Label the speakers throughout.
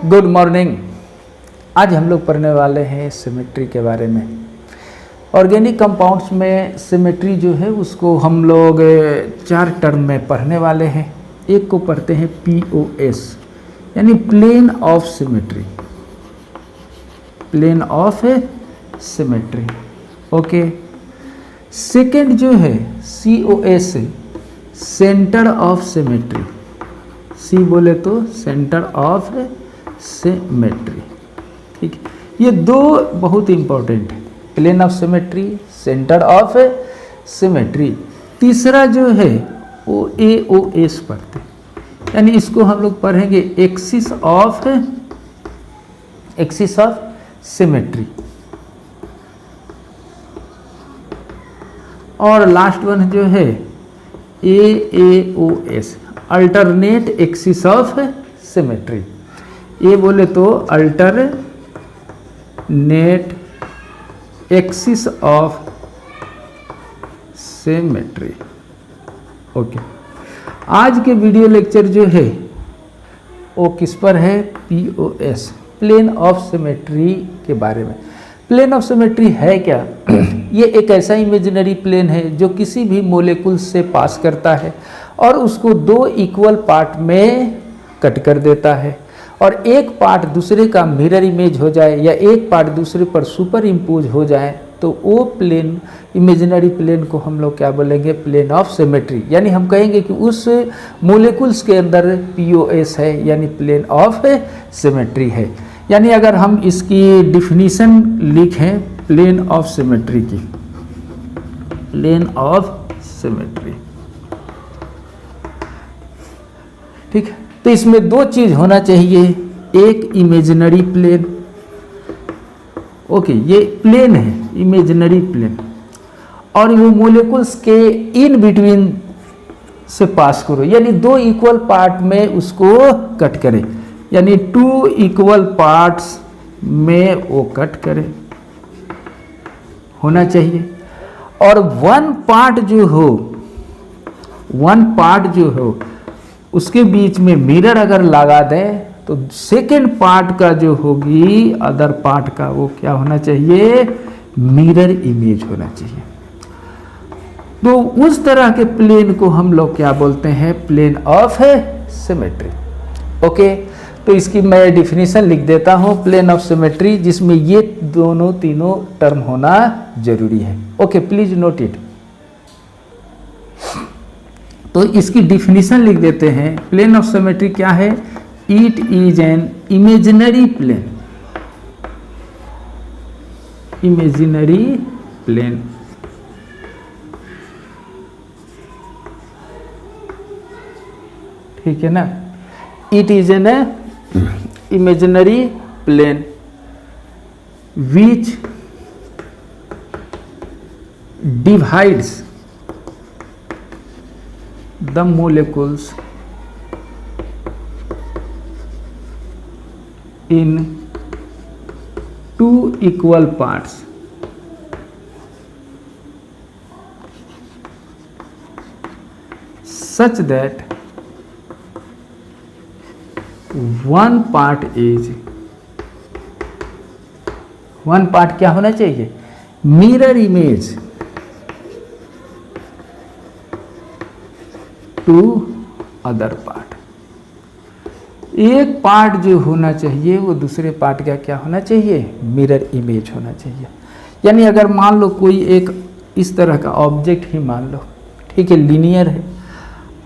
Speaker 1: Good morning. आज हम लोग पढ़ने वाले हैं सिमेट्री के बारे में। ऑर्गेनिक कंपाउंड्स में सिमेट्री जो है उसको हम लोग 4 टर्म में पढ़ने वाले हैं। एक को पढ़ते हैं POS यानी plane of symmetry, plane of symmetry. Okay. Second जो है COS, centre of symmetry. C बोले तो सेंटर ऑफ सिमेट्री। ठीक है, ये दो बहुत इंपॉर्टेंट है, plane of symmetry, centre of symmetry. तीसरा जो है वो AOS पढ़ते हैं, यानी इसको हम लोग पढ़ेंगे एक्सिस ऑफ सिमेट्री। और लास्ट वन जो है AAOS, alternate axis of symmetry. ये बोले तो alternate axis of symmetry. Okay, आज के वीडियो लेक्चर जो है वो किस पर है? POS, प्लेन ऑफ सिमेट्री के बारे में। प्लेन ऑफ सिमेट्री है क्या? ये एक ऐसा इमेजिनरी प्लेन है जो किसी भी मोलेकुल से पास करता है और उसको 2 इक्वल पार्ट में कट कर देता है, और एक पार्ट दूसरे का मिरर इमेज हो जाए या एक पार्ट दूसरे पर सुपर इम्पोज हो जाए तो वो प्लेन, इमेजिनरी प्लेन को हम लोग क्या बोलेंगे? Plane of symmetry. यानी हम कहेंगे कि उस मोलेकुल्स के अंदर POS है, यानी प्लेन ऑफ सिमेट्री है। यानी अगर हम इसकी डिफिनीशन लिखें प्लेन ऑफ सिमेट्री की, प्लेन ऑफ सिमेट्री, ठीक है, तो इसमें 2 चीज होना चाहिए। एक इमेजिनरी प्लेन, ओके, ये प्लेन है इमेजिनरी प्लेन, और वो मोलेकुल्स के इन बिटवीन से पास करो, यानी 2 इक्वल पार्ट में उसको कट करे, यानी 2 इक्वल पार्ट्स में वो कट करे होना चाहिए। और 1 पार्ट जो हो उसके बीच में मिरर अगर लगा दें तो सेकेंड पार्ट का जो होगी अदर पार्ट का, वो क्या होना चाहिए? मिरर इमेज होना चाहिए। तो उस तरह के प्लेन को हम लोग क्या बोलते हैं? Plane of symmetry. ओके, तो इसकी मैं डिफिनीशन लिख देता हूं, प्लेन ऑफ सिमेट्री, जिसमें ये तीनों टर्म होना जरूरी है। Okay, please note it. तो इसकी डिफिनीशन लिख देते हैं। प्लेन ऑफ सिमेट्री क्या है? It is an imaginary plane, imaginary plane ठीक है ना। It is an imaginary plane which divides the molecules in 2 equal parts such that one part क्या होना चाहिए? Mirror image to other part. एक part जो होना चाहिए वो दूसरे पार्ट का क्या होना चाहिए? मिरर इमेज होना चाहिए। यानी अगर मान लो कोई एक इस तरह का ऑब्जेक्ट ही मान लो, ठीक है, लीनियर है,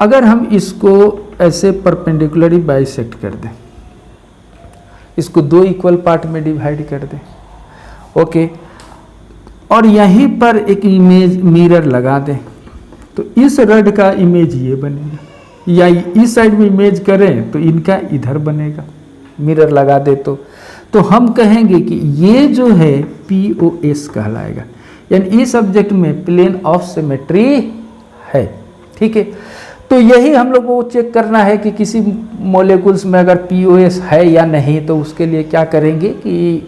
Speaker 1: अगर हम इसको ऐसे परपेंडिकुलरली बाइसेक्ट कर दें, इसको 2 इक्वल पार्ट में डिवाइड कर दें, ओके, और यहीं पर एक इमेज मिरर लगा दें, तो इस रड का इमेज ये बनेगा, या इस साइड में इमेज करें तो इनका इधर बनेगा, मिरर लगा दे तो हम कहेंगे कि ये जो है POS कहलाएगा, यानी इस सब्जेक्ट में प्लेन ऑफ सिमेट्री है। ठीक है, तो यही हम लोग को चेक करना है कि किसी मोलेकुल्स में अगर POS है या नहीं, तो उसके लिए क्या करेंगे कि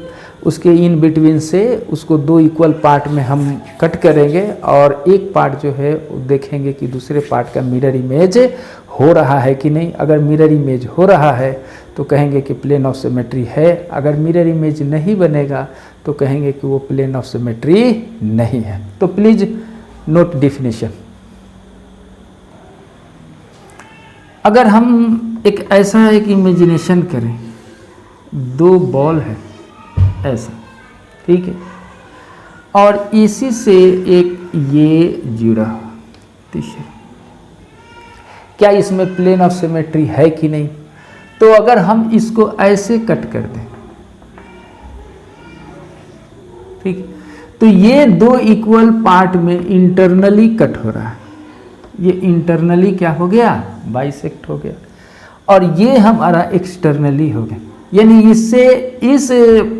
Speaker 1: उसके इन बिटवीन से उसको 2 इक्वल पार्ट में हम कट करेंगे, और एक पार्ट जो है देखेंगे कि दूसरे पार्ट का मिरर इमेज हो रहा है कि नहीं। अगर मिरर इमेज हो रहा है तो कहेंगे कि प्लेन ऑफ सिमेट्री है। अगर मिरर इमेज नहीं बनेगा तो कहेंगे कि वो प्लेन ऑफ सिमेट्री नहीं है। तो प्लीज नोट डेफिनेशन। अगर हम एक ऐसा एक इमेजिनेशन करें, दो बॉल है ऐसा, ठीक है, और इसी से एक ये जुड़ा हुआ, तीसरा, क्या इसमें प्लेन ऑफ सिमेट्री है कि नहीं? तो अगर हम इसको ऐसे कट कर दें, ठीक, तो ये दो इक्वल पार्ट में इंटरनली कट हो रहा है, ये इंटरनली क्या हो गया, बाइसेक्ट हो गया, और ये हमारा एक्सटर्नली हो गया, यानी इससे इस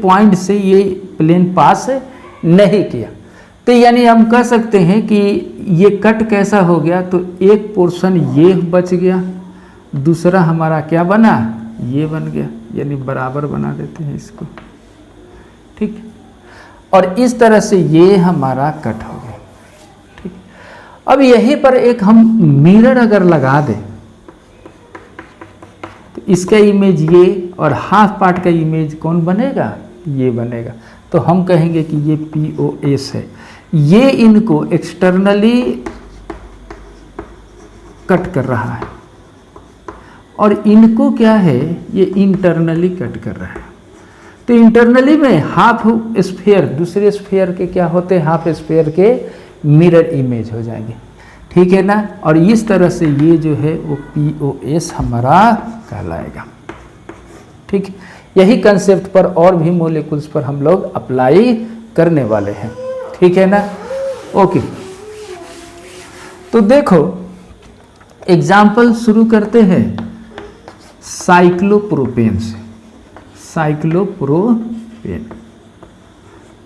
Speaker 1: पॉइंट से ये प्लेन पास नहीं किया। तो यानी हम कह सकते हैं कि ये कट कैसा हो गया, तो एक पोर्शन ये बच गया, दूसरा हमारा क्या बना, ये बन गया, यानी बराबर बना देते हैं इसको, ठीक। और इस तरह से ये हमारा कट हो गया, ठीक। अब यहीं पर एक हम मिरर अगर लगा दें तो इसका इमेज ये और हाफ पार्ट का इमेज कौन बनेगा, ये बनेगा। तो हम कहेंगे कि ये POS है, ये इनको एक्सटर्नली कट कर रहा है और इनको क्या है, ये इंटरनली कट कर रहा है। तो इंटरनली में हाफ स्फीयर दूसरे स्फीयर के क्या होते हैं, हाफ स्फीयर के मिरर इमेज हो जाएंगे, ठीक है ना। और इस तरह से ये जो है वो POS हमारा कहलाएगा, ठीक। यही कंसेप्ट पर और भी मॉलिक्यूल्स पर हम लोग अप्लाई करने वाले हैं, ठीक है ना। ओके, तो देखो एग्जाम्पल शुरू करते हैं साइक्लोप्रोपेन से। साइक्लोप्रोपेन,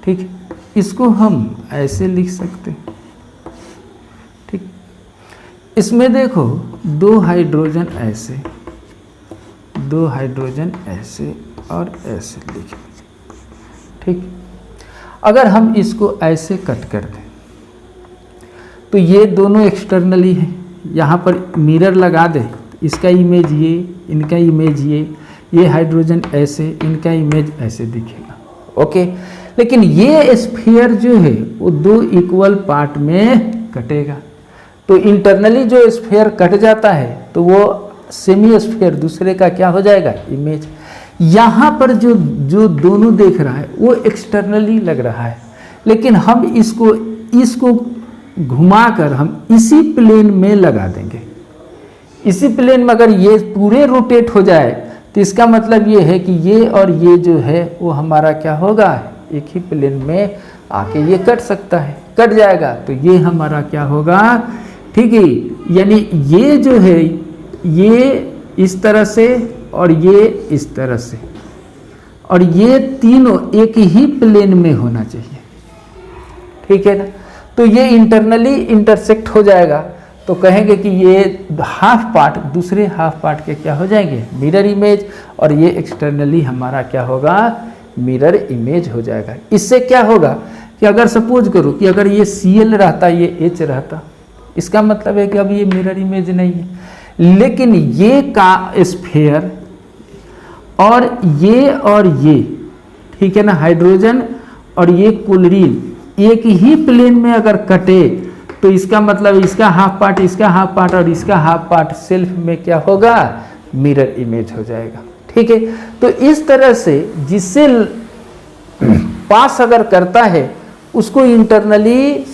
Speaker 1: ठीक, इसको हम ऐसे लिख सकते हैं, ठीक। इसमें देखो दो हाइड्रोजन ऐसे, दो हाइड्रोजन ऐसे और ऐसे लिखें, ठीक। अगर हम इसको ऐसे कट कर दें तो ये दोनों एक्सटर्नली है, यहाँ पर मिरर लगा दें, इसका इमेज ये, इनका इमेज ये हाइड्रोजन ऐसे, इनका इमेज ऐसे दिखेगा, ओके। लेकिन ये स्फीयर जो है वो दो इक्वल पार्ट में कटेगा। तो इंटरनली जो स्फीयर कट जाता है तो वो सेमी स्फीयर दूसरे का क्या हो जाएगा, इमेज। यहाँ पर जो दोनों देख रहा है वो एक्सटर्नली लग रहा है, लेकिन हम इसको घुमाकर हम इसी प्लेन में लगा देंगे। इसी प्लेन में अगर ये पूरे रोटेट हो जाए तो इसका मतलब ये है कि ये और ये जो है वो हमारा क्या होगा, एक ही प्लेन में आके ये कट सकता है, कट जाएगा। तो ये हमारा क्या होगा, ठीक है, यानी ये जो है ये इस तरह से और ये इस तरह से, और ये तीनों एक ही प्लेन में होना चाहिए, ठीक है ना। तो ये इंटरनली इंटरसेक्ट हो जाएगा, तो कहेंगे कि ये हाफ पार्ट दूसरे हाफ पार्ट के क्या हो जाएंगे, मिरर इमेज, और ये एक्सटर्नली हमारा क्या होगा, मिरर इमेज हो जाएगा। इससे क्या होगा कि अगर सपोज करो कि अगर ये Cl रहता, ये H रहता, इसका मतलब है कि अब ये मिरर इमेज नहीं है। लेकिन ये का स्फीयर और ये, ठीक है ना, हाइड्रोजन और ये क्लोरीन एक ही प्लेन में अगर कटे तो इसका मतलब इसका हाफ पार्ट, इसका हाफ पार्ट और इसका हाफ पार्ट सेल्फ में क्या होगा, मिरर इमेज हो जाएगा, ठीक है। तो इस तरह से जिससे पास अगर करता है उसको इंटरनली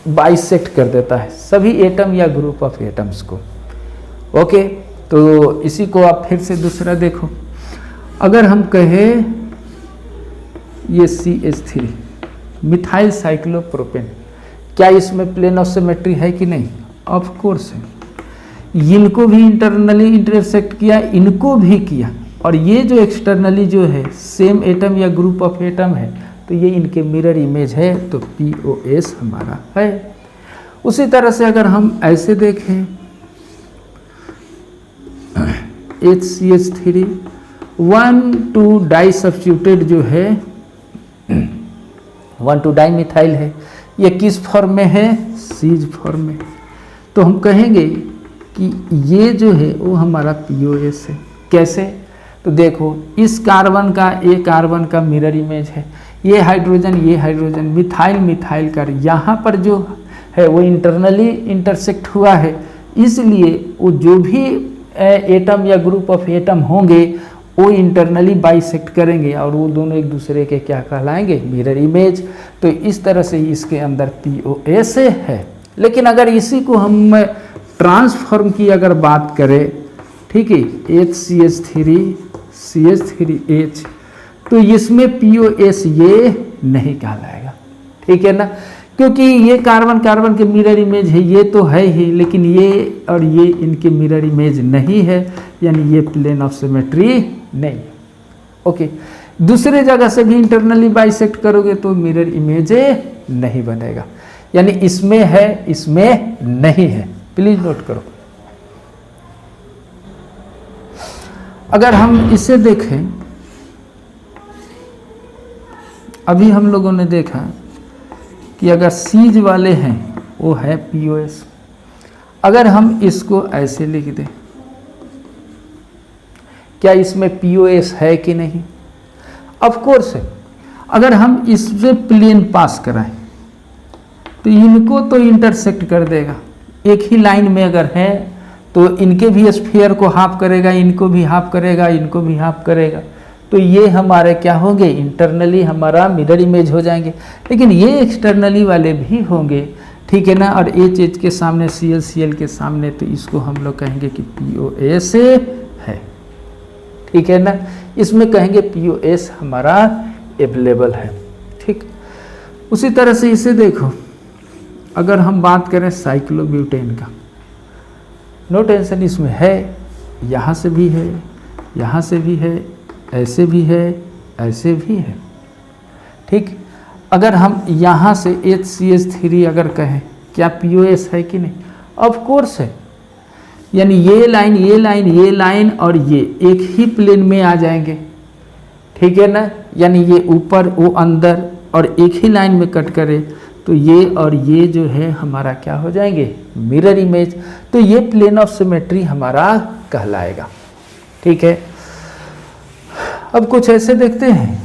Speaker 1: बाइसेक्ट कर देता है सभी एटम या ग्रुप ऑफ एटम्स को, ओके। तो इसी को आप फिर से दूसरा देखो, अगर हम कहें ये CH3 मिथाइल साइक्लोप्रोपेन, क्या इसमें प्लेन ऑफ सिमेट्री है कि नहीं, ऑफ कोर्स है। इनको भी इंटरनली इंटरसेक्ट किया, इनको भी किया, और ये जो एक्सटर्नली जो है सेम एटम या ग्रुप ऑफ एटम है तो ये इनके मिरर इमेज है, तो POS हमारा है। उसी तरह से अगर हम ऐसे देखें HCH3 1,2 डाई सब्स्टिट्यूटेड जो है 1,2 डाई मिथाइल है, ये किस फॉर्म में है, सीज फॉर्म में। तो हम कहेंगे कि ये जो है वो हमारा POS है। कैसे, तो देखो इस कार्बन का ये कार्बन का मिरर इमेज है, ये हाइड्रोजन मिथाइल मिथाइल का यहाँ पर जो है वो इंटरनली इंटरसेक्ट हुआ है, इसलिए वो जो भी एटम या ग्रुप ऑफ एटम होंगे वो इंटरनली बाइसेक्ट करेंगे और वो दोनों एक दूसरे के क्या कहलाएंगे, मिरर इमेज। तो इस तरह से इसके अंदर POS है। लेकिन अगर इसी को हम ट्रांसफॉर्म की अगर बात करें, ठीक है, HCH3CH3H, तो इसमें POS ये नहीं कहलाएगा, ठीक है ना, क्योंकि ये कार्बन कार्बन के मिरर इमेज है, ये तो है ही, लेकिन ये और ये इनके मिरर इमेज नहीं है, यानी ये प्लेन ऑफ सिमेट्री नहीं। ओके, दूसरे जगह से भी इंटरनली बाइसेक्ट करोगे तो मिरर इमेज नहीं बनेगा, यानी इसमें है इसमें नहीं है, प्लीज नोट करो। अगर हम इसे देखें, अभी हम लोगों ने देखा कि अगर सीज वाले हैं वो है POS। अगर हम इसको ऐसे लिख दें, क्या इसमें POS है कि नहीं? ऑफ कोर्स है। अगर हम इससे प्लेन पास कराएं तो इनको तो इंटरसेक्ट कर देगा, एक ही लाइन में अगर है तो इनके भी स्फीयर को हाफ करेगा, इनको भी हाफ करेगा, इनको भी हाफ करेगा, तो ये हमारे क्या होंगे, इंटरनली हमारा मिरर इमेज हो जाएंगे। लेकिन ये एक्सटर्नली वाले भी होंगे, ठीक है ना, और H के सामने Cl के सामने, तो इसको हम लोग कहेंगे कि POS है, ठीक है ना, इसमें कहेंगे POS हमारा अवेलेबल है, ठीक। उसी तरह से इसे देखो, अगर हम बात करें साइक्लोब्यूटेन का, नो टेंशन, इसमें है, यहाँ से भी है, यहाँ से भी है, ऐसे भी है, ऐसे भी है, ठीक। अगर हम यहाँ से HCH3 अगर कहें, क्या POS है कि नहीं? ऑफ कोर्स है, यानी ये लाइन ये लाइन ये लाइन और ये एक ही प्लेन में आ जाएंगे, ठीक है ना, यानी ये ऊपर वो अंदर और एक ही लाइन में कट करे तो ये और ये जो है हमारा क्या हो जाएंगे, मिरर इमेज। तो ये प्लेन ऑफ सिमेट्री हमारा कहलाएगा, ठीक है। अब कुछ ऐसे देखते हैं,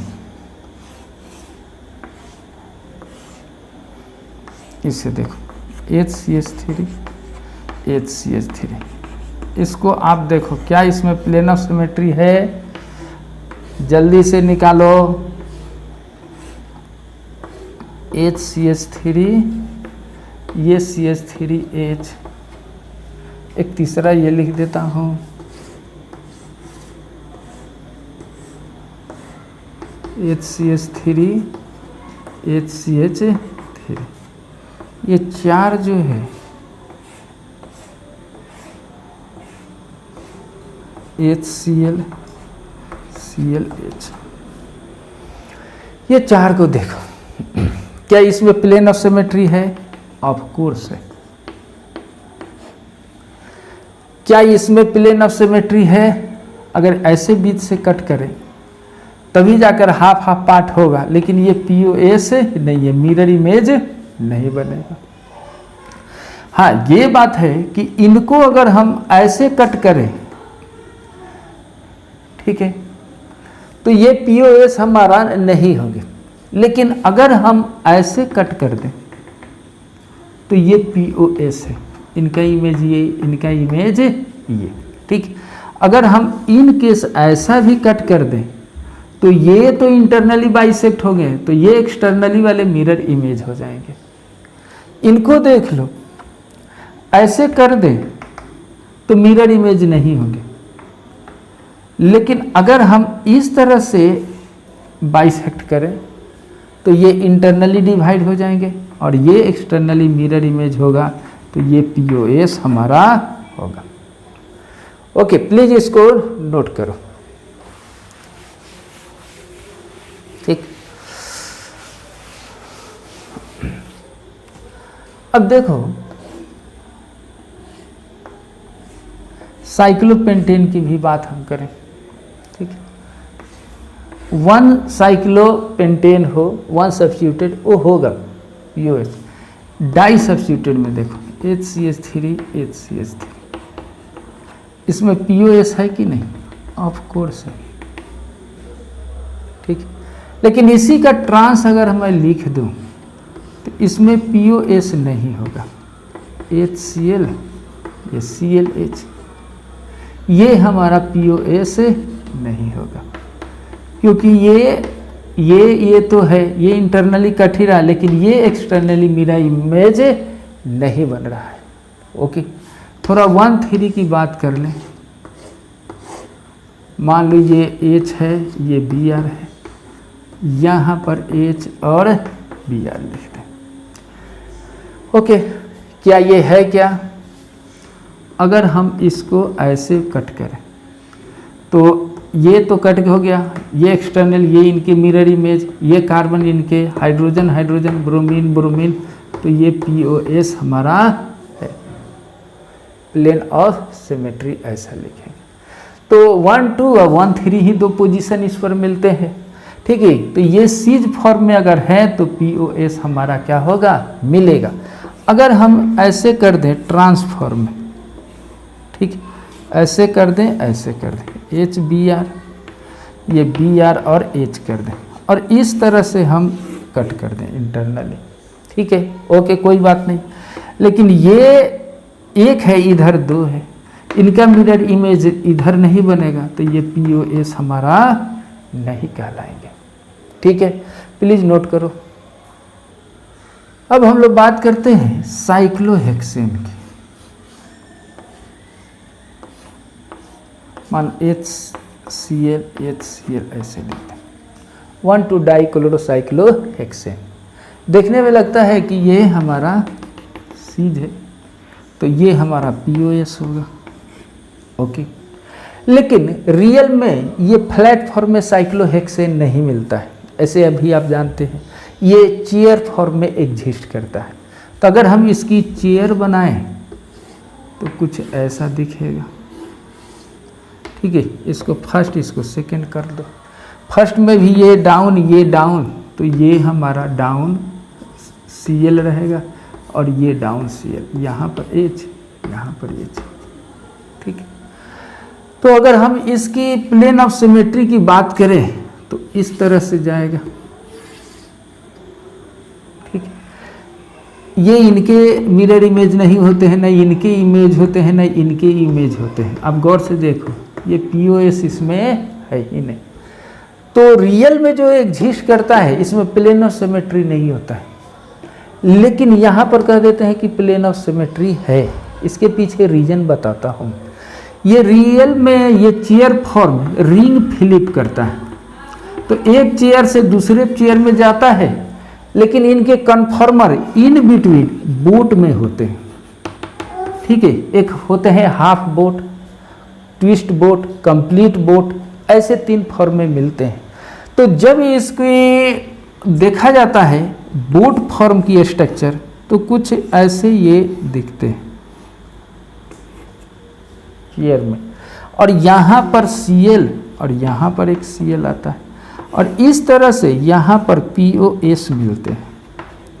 Speaker 1: इसे देखो HCH3 इसको आप देखो, क्या इसमें प्लेन ऑफ सिमेट्री है? जल्दी से निकालो। HCH3, ये CH3H, एक तीसरा ये लिख देता हूँ, HCH3 HCH3, ये चार जो है HCl ClH, ये चार को देखो, क्या इसमें प्लेन ऑफ सिमेट्री है? ऑफ कोर्स है। क्या इसमें प्लेन ऑफ सिमेट्री है? अगर ऐसे बीच से कट करें तभी जाकर हाफ हाफ पार्ट होगा, लेकिन ये POS नहीं है, मिरर इमेज नहीं बनेगा। हाँ, ये बात है कि इनको अगर हम ऐसे कट करें, ठीक है, तो ये POS हमारा नहीं होंगे, लेकिन अगर हम ऐसे कट कर दें तो ये POS है, इनका इमेज ये, इनका इमेज ये, ठीक। अगर हम इन केस ऐसा भी कट कर दें तो ये तो इंटरनली बाइसेक्ट हो गए, तो ये एक्सटर्नली वाले मिरर इमेज हो जाएंगे। इनको देख लो, ऐसे कर दें तो मिरर इमेज नहीं होंगे, लेकिन अगर हम इस तरह से बाइसेक्ट करें तो ये इंटरनली डिवाइड हो जाएंगे और ये एक्सटर्नली मिरर इमेज होगा, तो ये POS हमारा होगा। ओके, प्लीज इसको नोट करो, ठीक। अब देखो, साइक्लोपेंटेन की भी बात हम करें, ठीक है। 1 साइक्लोपेंटेन हो, 1 सब्स्टिट्यूटेड, वो होगा POS। डाई सब्स्टिट्यूटेड में देखो HCH3 HCH3, इसमें POS है कि नहीं? ऑफ कोर्स है। ठीक। लेकिन इसी का ट्रांस अगर मैं लिख दूं तो इसमें POS नहीं होगा, HCl, ये ClH, ये हमारा POS नहीं होगा, क्योंकि ये तो है, ये इंटरनली कट ही रहा, लेकिन ये एक्सटर्नली मेरा इमेज नहीं बन रहा है। ओके, थोड़ा 1,3 की बात कर लें। मान लो ये H है, ये Br है, यहाँ पर H और Br लिख दें। ओके, क्या ये है क्या? अगर हम इसको ऐसे कट करें तो ये तो कट हो गया, ये एक्सटर्नल, ये इनके मिरर इमेज, ये कार्बन इनके, हाइड्रोजन हाइड्रोजन, ब्रोमीन ब्रोमीन, तो ये POS हमारा है। प्लेन ऑफ सिमेट्री ऐसा लिखेंगे। तो 1, 2 और 1, 3 ही दो पोजीशन इस पर मिलते हैं, ठीक है। तो ये सीज फॉर्म में अगर है तो POS हमारा क्या होगा, मिलेगा। अगर हम ऐसे कर दें ट्रांसफॉर्म में, ठीक, ऐसे कर दें, ऐसे कर दें, HBr, ये Br और H कर दें, और इस तरह से हम कट कर दें इंटरनली, ठीक है। ओके, कोई बात नहीं। लेकिन ये एक है, इधर दो है, इनका मिरर इमेज इधर नहीं बनेगा, तो ये POS हमारा नहीं कहलाएंगे, ठीक है। प्लीज नोट करो। अब हम लोग बात करते हैं साइक्लोहेक्सेन की। मान HCl ऐसे लिखते हैं, 1,2 डाइक्लोरोसाइक्लोहेक्सेन। देखने में लगता है कि ये हमारा सीज है, तो ये हमारा POS होगा, ओके। लेकिन रियल में ये फ्लैट फॉर्म में साइक्लोहेक्सेन नहीं मिलता है, ऐसे अभी आप जानते हैं, ये चेयर फॉर्म में एग्जिस्ट करता है। तो अगर हम इसकी चेयर बनाएं तो कुछ ऐसा दिखेगा, ठीक है। इसको फर्स्ट, इसको सेकंड कर दो। फर्स्ट में भी ये डाउन, तो ये हमारा डाउन Cl रहेगा, और ये डाउन Cl, यहाँ पर H, यहाँ पर H, ठीक है। तो अगर हम इसकी प्लेन ऑफ सिमेट्री की बात करें तो इस तरह से जाएगा, ठीक है। ये इनके मिरर इमेज नहीं होते हैं, न इनके इमेज होते हैं, न इनके इमेज होते हैं। अब गौर से देखो, ये POS इसमें है ही नहीं। तो रियल में जो एग्जिस्ट करता है इसमें प्लेन ऑफ सिमेट्री नहीं होता है, लेकिन यहाँ पर कह देते हैं कि प्लेन ऑफ सिमेट्री है। इसके पीछे रीजन बताता हूँ। ये रियल में ये चेयर फॉर्म रिंग फ्लिप करता है, तो एक चेयर से दूसरे चेयर में जाता है, लेकिन इनके कन्फॉर्मर इन बिटवीन बोट में होते हैं, ठीक है। एक होते हैं half boat, twist boat, complete boat, ऐसे 3 फॉर्म में मिलते हैं। तो जब इसकी देखा जाता है बोट फॉर्म की स्ट्रक्चर, तो कुछ ऐसे ये दिखते हैं चेयर में, और यहाँ पर Cl और यहाँ पर एक Cl आता है, और इस तरह से यहाँ पर POS मिलते हैं,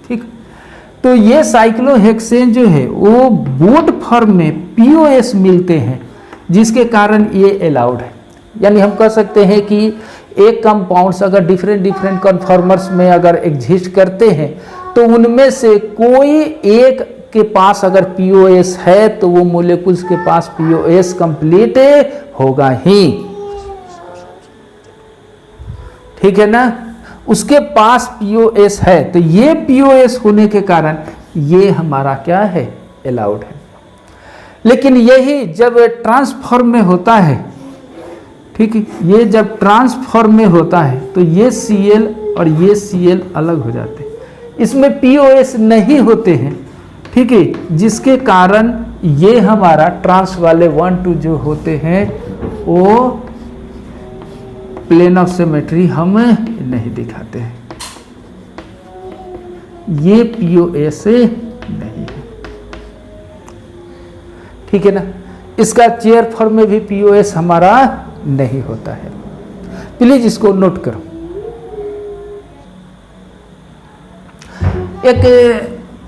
Speaker 1: ठीक। तो ये साइक्लोहेक्सेन जो है वो बोट फॉर्म में POS मिलते हैं, जिसके कारण ये अलाउड है। यानी हम कह सकते हैं कि एक कंपाउंड्स अगर डिफरेंट कन्फॉर्मर्स में अगर एग्जिस्ट करते हैं, तो उनमें से कोई एक के पास अगर POS है तो वो मोलेकुल्स के पास POS कंप्लीट होगा ही, ठीक है ना। उसके पास POS है, तो ये POS होने के कारण ये हमारा क्या है, अलाउड है। लेकिन यही जब ट्रांसफॉर्म में होता है, ठीक है, ये जब ट्रांसफॉर्म में होता है तो ये Cl और ये Cl अलग हो जाते हैं, इसमें POS नहीं होते हैं, ठीक है। जिसके कारण ये हमारा ट्रांस वाले 1, 2 जो होते हैं वो प्लेन ऑफ सिमेट्री हम नहीं दिखाते हैं, ये POS नहीं है, ठीक है ना। इसका चेयर फॉर्म में भी POS हमारा नहीं होता है। प्लीज इसको नोट करो। एक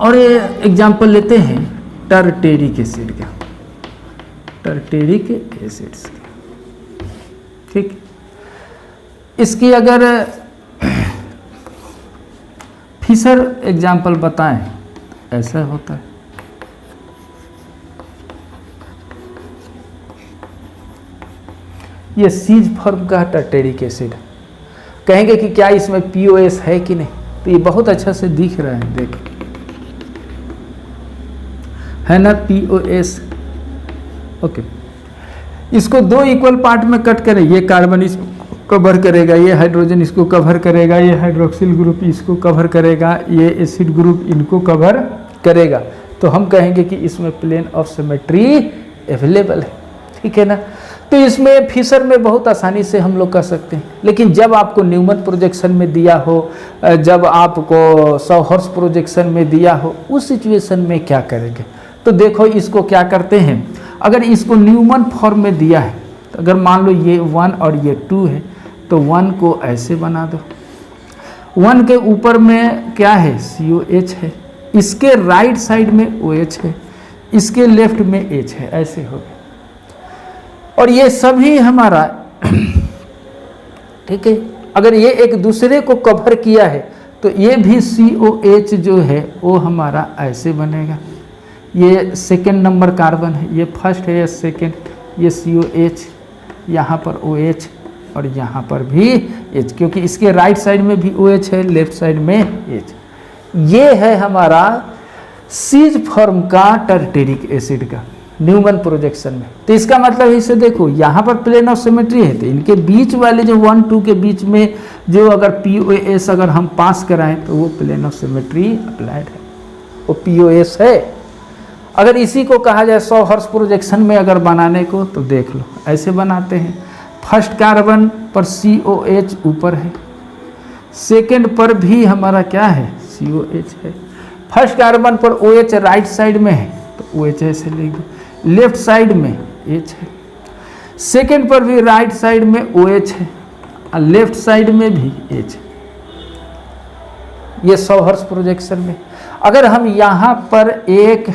Speaker 1: और एग्जाम्पल लेते हैं टर्टेरिक एसिड का, टर्टेरिक एसिड्स का, ठीक। इसकी अगर फिशर एग्जाम्पल बताएं, ऐसा होता है। ये सीज फॉर्म का टर्टेरिक एसिड। कहेंगे कि क्या इसमें POS है कि नहीं, तो ये बहुत अच्छा से दिख रहा है, देखो है ना POS। ओके, इसको दो इक्वल पार्ट में कट करें, ये कार्बन इसको कवर करेगा, ये हाइड्रोजन इसको कवर करेगा, ये हाइड्रोक्सिल ग्रुप इसको कवर करेगा, ये एसिड ग्रुप इनको कवर करेगा, तो हम कहेंगे कि इसमें प्लेन ऑफ सिमेट्री अवेलेबल है, ठीक है ना। तो इसमें फिशर में बहुत आसानी से हम लोग कर सकते हैं, लेकिन जब आपको न्यूमन प्रोजेक्शन में दिया हो, जब आपको सॉहर्स प्रोजेक्शन में दिया हो, उस सिचुएशन में क्या करेंगे, तो देखो इसको क्या करते हैं। अगर इसको न्यूमन फॉर्म में दिया है, तो अगर मान लो ये 1 और ये 2 है, तो 1 को ऐसे बना दो, 1 के ऊपर में क्या है COH है, इसके राइट साइड में OH है, इसके लेफ्ट में H है, ऐसे हो गया। और ये सभी हमारा ठीक है, अगर ये एक दूसरे को कवर किया है तो ये भी COH जो है वो हमारा ऐसे बनेगा। ये सेकेंड नंबर कार्बन है, ये फर्स्ट है, ये सेकेंड, ये COH, यहाँ पर OH और यहाँ पर भी H, क्योंकि इसके राइट साइड में भी OH है, लेफ्ट साइड में H। ये है हमारा सीज फॉर्म का टर्टेरिक एसिड का न्यूमन प्रोजेक्शन में। तो इसका मतलब इसे देखो, यहाँ पर प्लेन ऑफ सिमेट्री है, तो इनके बीच वाले जो 1 2 के बीच में जो अगर POS अगर हम पास कराएं तो वो प्लेन ऑफ सिमेट्री अप्लाइड है, वो POS है। अगर इसी को कहा जाए सॉहर्स प्रोजेक्शन में अगर बनाने को, तो देख लो ऐसे बनाते हैं। फर्स्ट कार्बन पर COH ऊपर है, सेकेंड पर भी हमारा क्या है COH है, फर्स्ट कार्बन पर OH राइट साइड में है तो OH ऐसे लिख दो, लेफ्ट साइड में H है, सेकेंड पर भी राइट साइड में OH है और लेफ्ट साइड में भी H है। ये सॉहर्स प्रोजेक्शन में अगर हम यहाँ पर एक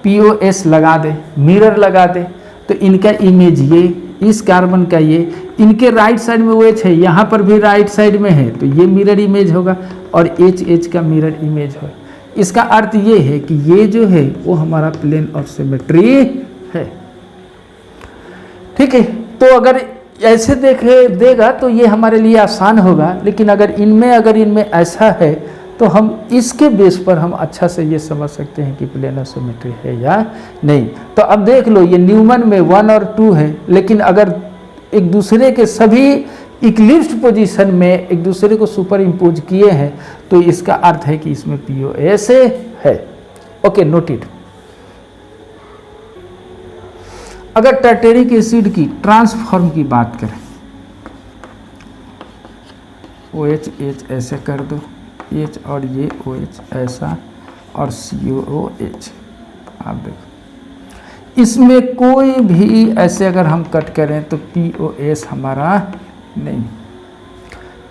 Speaker 1: POS लगा दें, मिरर लगा दें, तो इनका इमेज ये, इस कार्बन का ये, इनके राइट साइड में OH है, यहाँ पर भी राइट साइड में है, तो ये मिरर इमेज होगा और H का मिरर इमेज होगा। इसका अर्थ ये है कि ये जो है वो हमारा प्लेन ऑफ सिमेट्री है, ठीक है। तो अगर ऐसे देगा तो ये हमारे लिए आसान होगा, लेकिन अगर इनमें ऐसा है तो हम इसके बेस पर हम अच्छा से ये समझ सकते हैं कि प्लेन ऑफ सिमेट्री है या नहीं। तो अब देख लो, ये न्यूमन में 1 और 2 है, लेकिन अगर एक दूसरे के सभी इक्लिप्स्ड पोजीशन में एक दूसरे को सुपर इम्पोज किए हैं, तो इसका अर्थ है कि इसमें POS है। Okay, noted. अगर टर्टेरिक एसिड की ट्रांसफॉर्म की बात करें, OH ऐसे कर दो, H और ये OH ऐसा और COOH, आप देखो इसमें कोई भी ऐसे अगर हम कट करें तो POS हमारा नहीं,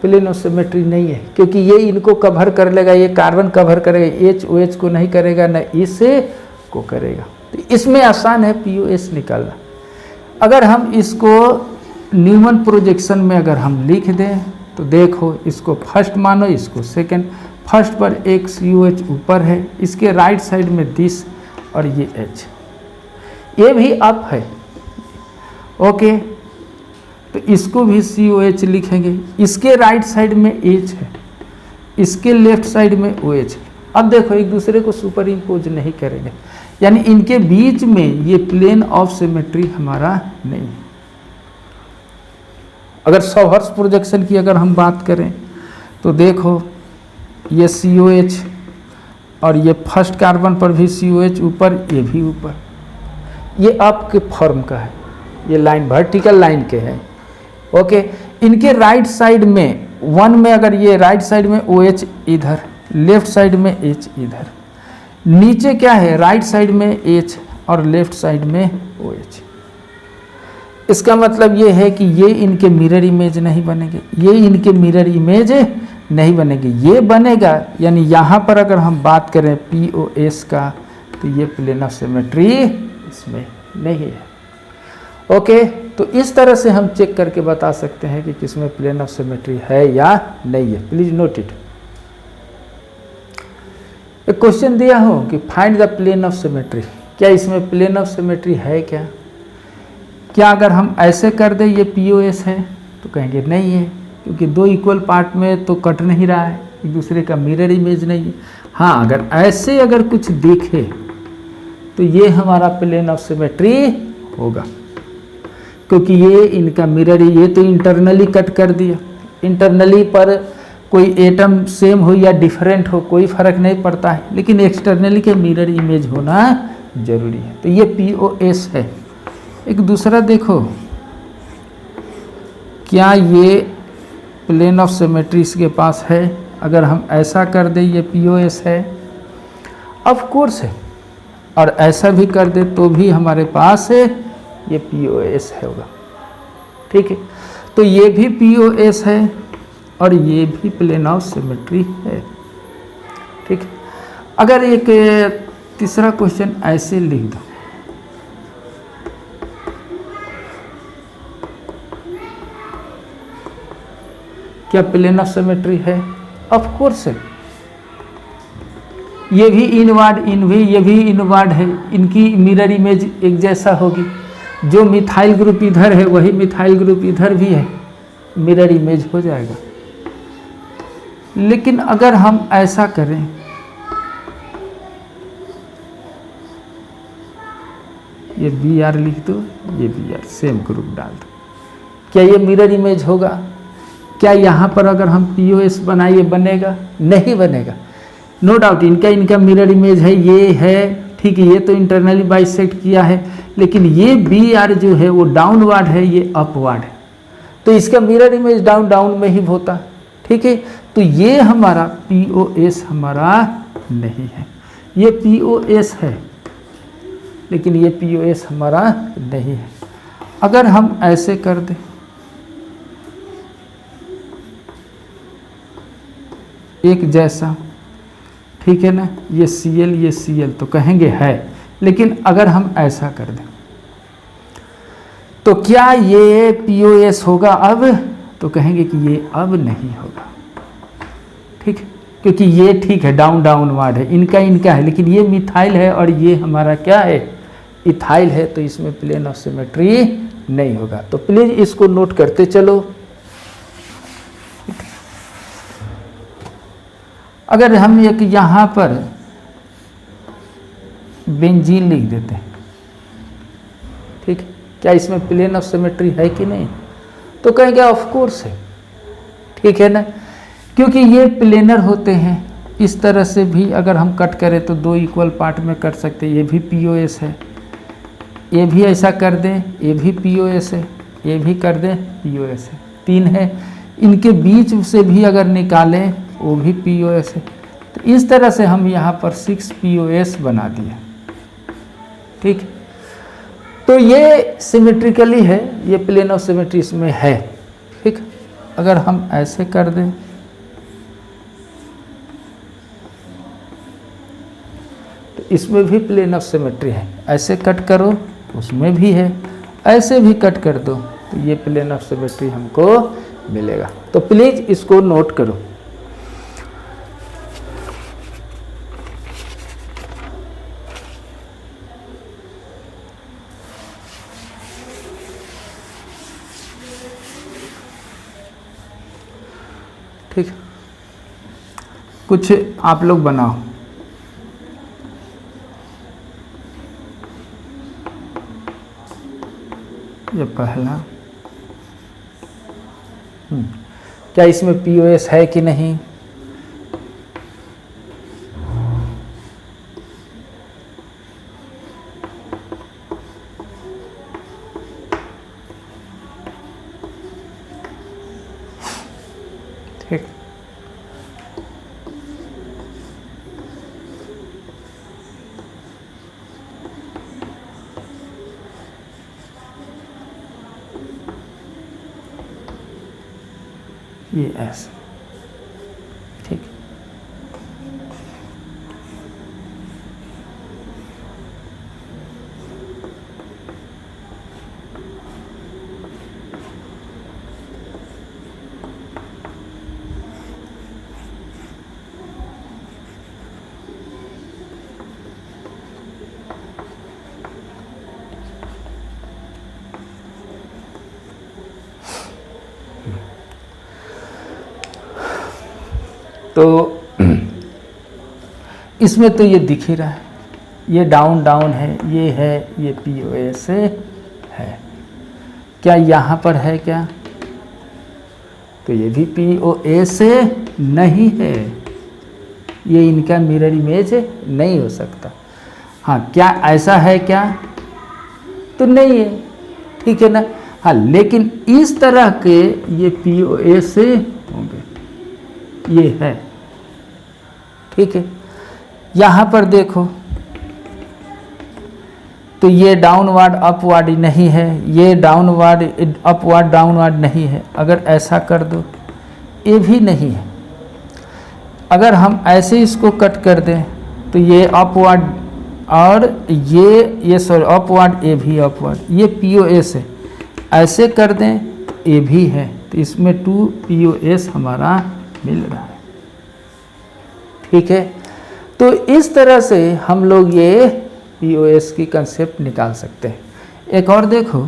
Speaker 1: प्लेन ऑफ सिमेट्री नहीं है, क्योंकि ये इनको कवर कर लेगा, ये कार्बन कवर करेगा, OH को नहीं करेगा, न इसे को करेगा। तो इसमें आसान है POS निकालना। अगर हम इसको न्यूमन प्रोजेक्शन में अगर हम लिख दें तो देखो, इसको फर्स्ट मानो, इसको सेकंड। फर्स्ट पर एक COH ऊपर है, इसके राइट साइड में दिस और ये H, ये भी अप है। ओके, तो इसको भी COH लिखेंगे, इसके राइट साइड में H है, इसके लेफ्ट साइड में OH है। अब देखो एक दूसरे को सुपर इम्पोज नहीं करेंगे, यानी इनके बीच में ये प्लेन ऑफ सिमेट्री हमारा नहीं है। अगर सॉहर्स प्रोजेक्शन की अगर हम बात करें तो देखो, ये COH और ये फर्स्ट कार्बन पर भी COH ऊपर, ये भी ऊपर, ये आपके फॉर्म का है, ये लाइन वर्टिकल लाइन के हैं। ओके, इनके राइट साइड में 1 में अगर ये राइट साइड में OH इधर, लेफ्ट साइड में H इधर, नीचे क्या है राइट साइड में H और लेफ्ट साइड में OH। इसका मतलब ये है कि ये इनके मिरर इमेज नहीं बनेंगे, ये इनके मिरर इमेज नहीं बनेंगे, ये बनेगा। यानी यहाँ पर अगर हम बात करें POS का, तो ये प्लेन ऑफ सिमेट्री इसमें नहीं है। ओके, तो इस तरह से हम चेक करके बता सकते हैं कि किसमें प्लेन ऑफ सिमेट्री है या नहीं है। Please note it. एक क्वेश्चन दिया हो कि find the plane of symmetry, क्या इसमें प्लेन ऑफ सिमेट्री है क्या? क्या अगर हम ऐसे कर दें ये POS है तो कहेंगे नहीं है, क्योंकि दो इक्वल पार्ट में तो कट नहीं रहा है, एक दूसरे का मिरर इमेज नहीं है। हाँ, अगर ऐसे अगर कुछ दिखे तो ये हमारा प्लेन ऑफ सिमेट्री होगा, क्योंकि ये इनका मिरर, ये तो इंटरनली कट कर दिया। इंटरनली पर कोई एटम सेम हो या डिफरेंट हो कोई फर्क नहीं पड़ता है, लेकिन एक्सटर्नली के मिरर इमेज होना जरूरी है। तो ये POS है। एक दूसरा देखो, क्या ये प्लेन ऑफ सिमेट्री इसके पास है? अगर हम ऐसा कर दें ये POS है, ऑफ कोर्स है, और ऐसा भी कर दे तो भी हमारे पास है ये POS होगा। ठीक है, तो ये भी POS है और ये भी प्लेन ऑफ सिमेट्री है। ठीक है, अगर एक तीसरा क्वेश्चन ऐसे लिख दो, क्या प्लेन ऑफ सिमेट्री है? ऑफ कोर्स है। ये भी इनवर्ड ये भी इनवर्ड है, इनकी मिरर इमेज एक जैसा होगी। जो मिथाइल ग्रुप इधर है वही मिथाइल ग्रुप इधर भी है, मिरर इमेज हो जाएगा। लेकिन अगर हम ऐसा करें, ये Br लिख दो, ये Br सेम ग्रुप डाल दो, क्या ये मिरर इमेज होगा? क्या यहाँ पर अगर हम POS बनाइए बनेगा? नहीं बनेगा। नो डाउट इनका मिरर इमेज है, ये है, ठीक है, ये तो इंटरनली बाइसेक्ट किया है, लेकिन ये Br जो है वो डाउनवर्ड है, ये अपवर्ड है, तो इसका मिरर इमेज डाउन में ही होता। ठीक है, तो ये हमारा POS हमारा नहीं है, ये POS है लेकिन ये POS हमारा नहीं है। अगर हम ऐसे कर दें, एक जैसा, ठीक है ना, ये Cl तो कहेंगे है, लेकिन अगर हम ऐसा कर दें तो क्या ये POS होगा अब? तो कहेंगे कि ये अब नहीं होगा। ठीक, क्योंकि ये ठीक है डाउनवर्ड है, इनका है, लेकिन ये मिथाइल है और ये हमारा क्या है, इथाइल है, तो इसमें प्लेन ऑफ सिमेट्री नहीं होगा। तो प्लीज इसको नोट करते चलो। अगर हम एक यहाँ पर बेंजीन लिख देते हैं, ठीक, क्या इसमें प्लेन ऑफ सिमेट्री है कि नहीं? तो कहेंगे ऑफ कोर्स है। ठीक है ना, क्योंकि ये प्लेनर होते हैं। इस तरह से भी अगर हम कट करें तो दो इक्वल पार्ट में कट सकते हैं। ये भी POS है, ये भी ऐसा कर दें, ये भी POS है, ये भी कर दें POS है, 3 है। इनके बीच से भी अगर निकालें वो भी POS है। तो इस तरह से हम यहाँ पर 6 POS बना दिए। ठीक, तो ये सिमेट्रिकली है, ये प्लेन ऑफ सिमेट्री इसमें है। ठीक, अगर हम ऐसे कर दें तो इसमें भी प्लेन ऑफ सिमेट्री है। ऐसे कट करो उसमें भी है, ऐसे भी कट कर दो तो ये प्लेन ऑफ सिमेट्री हमको मिलेगा। तो प्लीज इसको नोट करो। ठीक, कुछ आप लोग बनाओ। ये पहला, क्या इसमें POS है कि नहीं? ठीक, ये ऐसे। ठीक, तो इसमें तो ये दिख ही रहा है, ये डाउन डाउन है, ये POS है। क्या यहाँ पर है क्या? तो ये भी POS नहीं है, ये इनका मिरर इमेज नहीं हो सकता। हाँ, क्या ऐसा है क्या? तो नहीं है, ठीक है ना। हाँ, लेकिन इस तरह के ये POS होंगे, ये है, ठीक है। यहाँ पर देखो तो ये डाउनवर्ड अपवर्ड नहीं है, ये डाउनवर्ड अपवर्ड डाउनवर्ड नहीं है। अगर ऐसा कर दो, ये भी नहीं है। अगर हम ऐसे इसको कट कर दें तो ये अपवर्ड और ये सॉरी अपवर्ड, ये भी अपवर्ड, ये POS है। ऐसे कर दें, ये भी है, तो इसमें 2 POS हमारा मिल रहा है, ठीक है। तो इस तरह से हम लोग ये POS की कंसेप्ट निकाल सकते हैं। एक और देखो,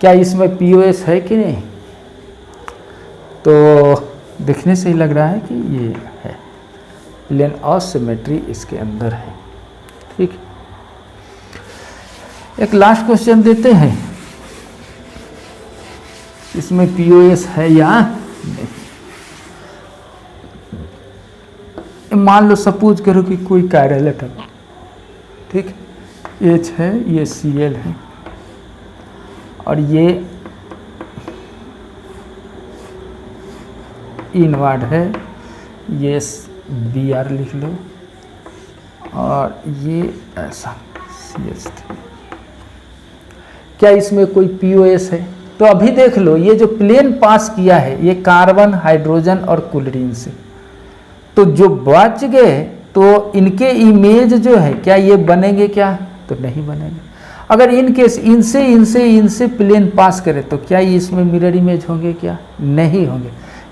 Speaker 1: क्या इसमें POS है कि नहीं? तो दिखने से ही लग रहा है कि ये है, प्लेन ऑफ सिमेट्री इसके अंदर है, ठीक। एक लास्ट क्वेश्चन देते हैं, इसमें POS है या नहीं। मान लो सपोज करो कि कोई कार्यालय था, ठीक, H है, ये Cl है और ये इनवर्ड है, ये Br लिख लो और ये ऐसा CH3। क्या इसमें कोई POS है? तो अभी देख लो, ये जो प्लेन पास किया है ये कार्बन, हाइड्रोजन और क्लोरीन से, तो जो बच गए तो इनके इमेज जो है क्या ये बनेंगे क्या? तो नहीं बनेंगे। अगर इनकेस इनसे प्लेन पास करे तो क्या ये इसमें मिरर इमेज होंगे क्या? नहीं होंगे।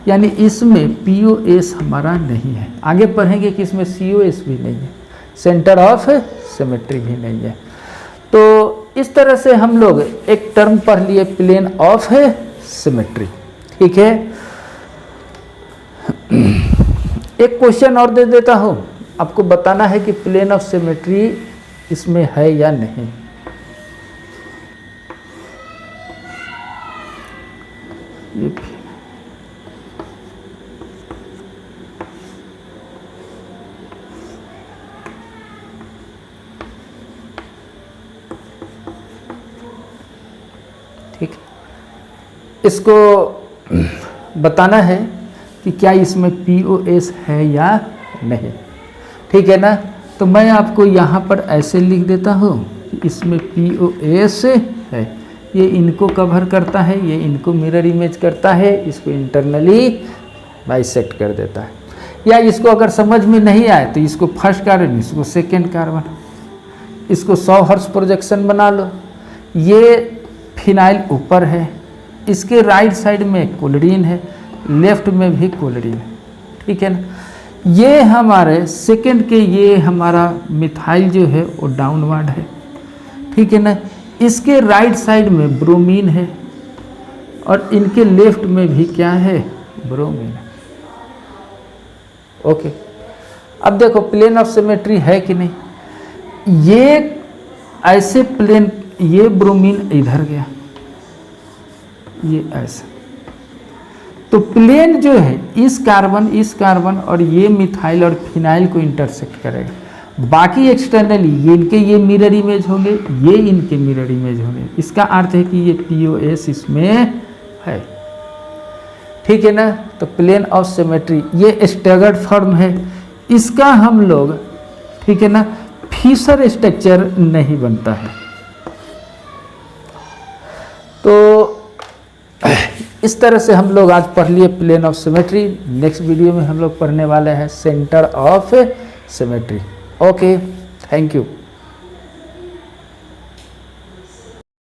Speaker 1: यानी इसमें POS हमारा नहीं है। आगे पढ़ेंगे कि इसमें COS भी नहीं है, सेंटर ऑफ सिमेट्री भी नहीं है। तो इस तरह से हम लोग एक टर्म पढ़ लिए, प्लेन ऑफ सिमेट्री, ठीक है। एक क्वेश्चन और दे देता हूं, आपको बताना है कि प्लेन ऑफ सिमेट्री इसमें है या नहीं। ये ठीक, इसको बताना है कि क्या इसमें POS है या नहीं, ठीक है ना। तो मैं आपको यहाँ पर ऐसे लिख देता हूँ कि इसमें POS है, ये इनको कवर करता है, ये इनको मिरर इमेज करता है, इसको इंटरनली बाइसेक्ट कर देता है। या इसको अगर समझ में नहीं आए तो इसको फर्स्ट कार्बन, इसको सेकेंड कार्बन, इसको 100 हर्ट्ज प्रोजेक्शन बना लो। ये फिनाइल ऊपर है, इसके राइट साइड में क्लोरीन है, लेफ्ट में भी क्लोरीन है, ठीक है ना। ये हमारे सेकेंड के, ये हमारा मिथाइल जो है वो डाउनवर्ड है, ठीक है ना। इसके राइट साइड में ब्रोमीन है और इनके लेफ्ट में भी क्या है? ब्रोमीन है, ओके। अब देखो प्लेन ऑफ सिमेट्री है कि नहीं। ये ऐसे प्लेन, ये ब्रोमीन इधर गया, ये ऐसा, तो प्लेन जो है इस कार्बन और ये मिथाइल और फिनाइल को इंटरसेक्ट करेगा। बाकी एक्सटर्नली ये इनके ये मिरर इमेज होंगे, ये इनके मिरर इमेज होंगे। इसका अर्थ है कि ये POS इसमें है, ठीक है ना। तो प्लेन ऑफ सिमेट्री ये स्टैगर्ड फॉर्म है, इसका हम लोग, ठीक है ना, फिशर स्ट्रक्चर नहीं बनता है। तो इस तरह से हम लोग आज पढ़ लिए plane of symmetry. Next video में हम लोग पढ़ने वाले हैं centre of symmetry. Okay, thank you.